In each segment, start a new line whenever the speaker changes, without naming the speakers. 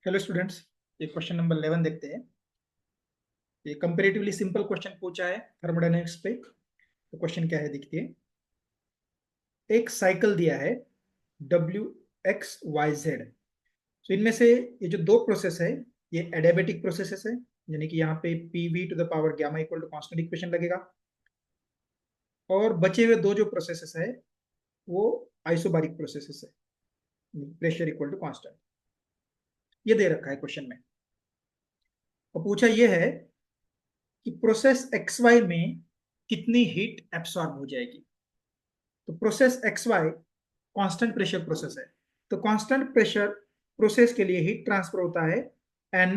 Hello students, ये question number 11 देखते हैं। ये कंपेरेटिवली सिंपल क्वेश्चन पूछा है थर्मोडायनेमिक्स पे। तो क्वेश्चन क्या है देखिए। एक साइकिल दिया है डब्ल्यू एक्स वाई जेड। तो इनमें से ये जो दो प्रोसेस है ये एडियाबेटिक प्रोसेसेस है, यानी कि यहाँ पे P V to the power gamma equal to constant equation लगेगा। और बचे हुए दो जो प्रोसेसेस है वो आइसोबारिक प्रोसेसेस है, प्रेशर इक्वल टू कॉन्स्टेंट। ये दे रखा है क्वेश्चन में। और पूछा ये है कि प्रोसेस एक्स वाई में कितनी हीट एब्सॉर्ब हो जाएगी। तो process X Y constant pressure process है। तो कांस्टेंट प्रेशर प्रोसेस के लिए हीट ट्रांसफर होता है N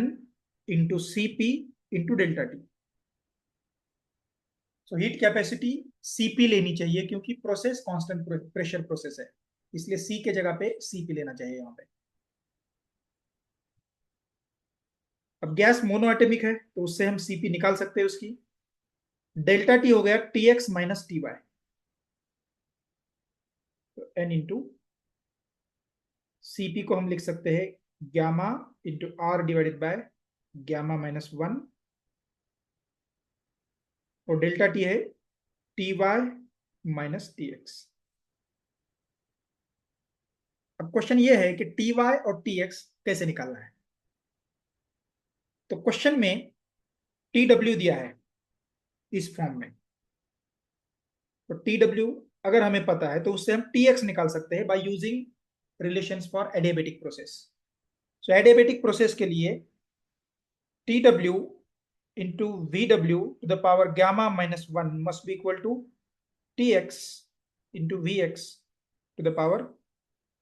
into C P into delta T. So heat capacity CP लेनी चाहिए क्योंकि प्रोसेस कांस्टेंट प्रेशर प्रोसेस है, इसलिए सी के जगह पे सीपी लेना चाहिए यहाँ पे। अब गैस मोनोएटॉमिक है तो उससे हम सीपी निकाल सकते हैं उसकी। डेल्टा टी हो गया T X minus T Y, तो एन इंटू सीपी को हम लिख सकते हैं gamma into R divided by gamma minus one, और डेल्टा टी है T Y minus T X. अब क्वेश्चन ये है कि टी वाई और टी एक्स कैसे निकालना है। तो क्वेश्चन में टी डब्ल्यू दिया है इस फॉर्म में। तो टी डब्ल्यू अगर हमें पता है तो उससे हम टी एक्स निकाल सकते हैं by using relations for adiabatic process. So adiabatic process के लिए T W into V W to the power gamma minus one must be equal to T X into V X to the power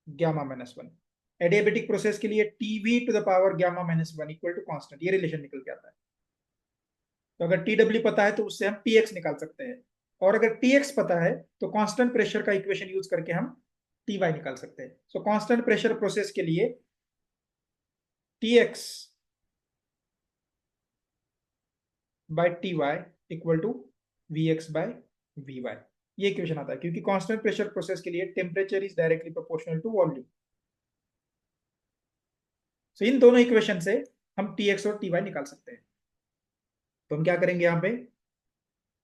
gamma minus one. Adiabatic process के लिए TV to the power gamma minus one equal to constant, ये relation निकल के आता है। तो अगर T W पता है तो उससे हम टी एक्स निकाल सकते हैं, और अगर टी एक्स पता है तो कांस्टेंट प्रेशर का इक्वेशन यूज करके हम टी वाई निकाल सकते हैं। सो कांस्टेंट प्रेशर प्रोसेस के लिए T X by T Y equal to V X by V Y, ये इक्वेशन आता है क्योंकि कांस्टेंट प्रेशर प्रोसेस के लिए temperature is directly proportional to volume. So इन दोनों इक्वेशन से हम टी एक्स और टी वाई निकाल सकते हैं। तो हम क्या करेंगे यहाँ पे,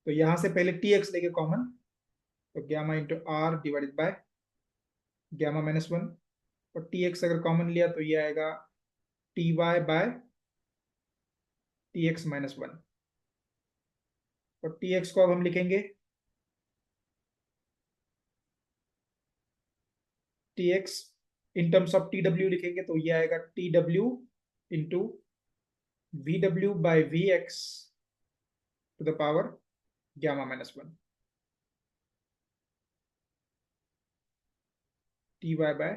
तो यहां से पहले टी एक्स लेके कॉमन, तो gamma into R divided by gamma minus one, और टी एक्स अगर कॉमन लिया तो ये आएगा T Y by T X minus one. और टी एक्स को अब हम लिखेंगे T X in terms of T W लिखेंगे तो ये आएगा T W into V W by V X to the power gamma minus one, T Y by,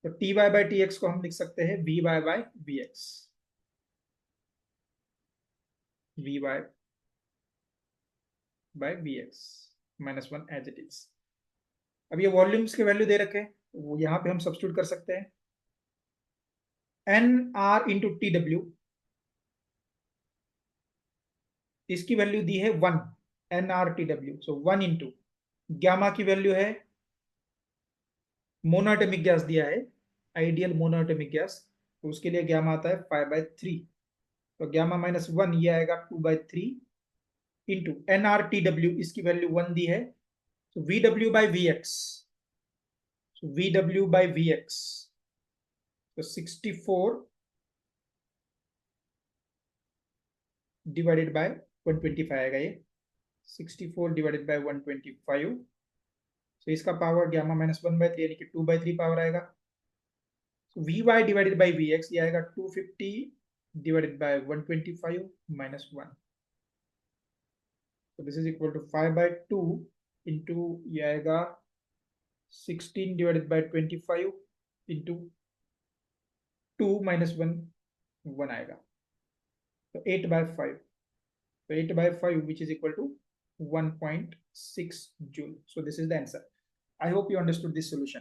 तो T Y by T X को हम लिख सकते हैं V Y by V X, V Y by V X minus one as it is. अब ये volumes के value दे रखे हैं, वो यहाँ पे हम सब्स्टिट्यूट कर सकते हैं। N R into T W, इसकी वैल्यू दी है one, N R T W, so one into gamma की वैल्यू है, मोनोएटॉमिक गैस दिया है आइडियल मोनोएटॉमिक गैस, तो उसके लिए गामा आता है 5/3, तो गामा माइनस वन ये आएगा 2/3 into N R T W, इसकी वैल्यू वन दी है, तो V W by V X, V W by V X, तो 64 डिवाइडेड बाय 125 आएगा ये, 64 डिवाइडेड बाय 125, तो इसका पावर गामा माइनस 1/3 यानी कि 2/3 पावर आएगा। V Y divided by V X ये आएगा 250 डिवाइडेड बाय 125 माइनस वन, तो this is equal to 5/2 into ये आएगा 16 divided by 25 into 2 minus one, one आएगा, तो 8/5, तो 8/5 which is equal to 1.6 joule. So this is the answer. I hope you understood this solution.